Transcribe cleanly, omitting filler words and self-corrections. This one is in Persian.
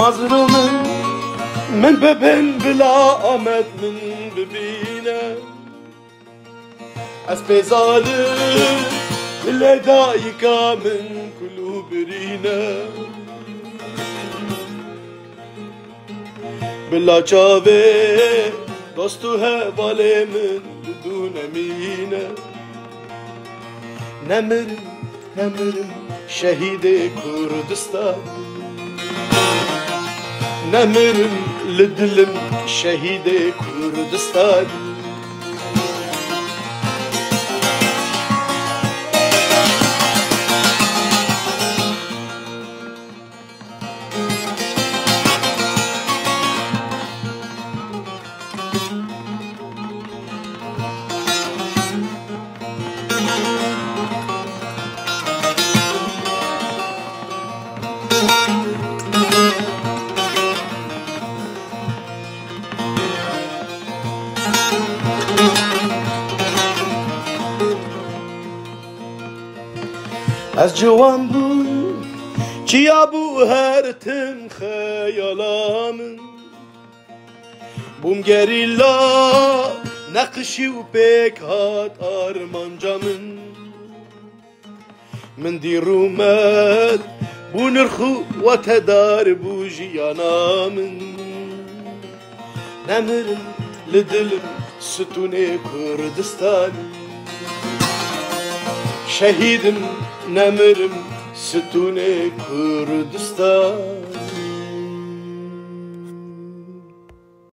مظلوم من ببن بلا آمد من ببینه از پیزالم دل دایکا من کلو برینه بلا چاوه دوستو هواله من بدونمینه نمرم شهید کردستان نمرم لدلم شهید کردستان از جوان بود چیا بو هر تم خیالامن بوم گریلا نقشی و پیک هات آرمانجامن من دی رومد بو نرخو و تدار بو جیانامن نمرم لدلم ستون کردستان شهیدم نمرم ستون کردستان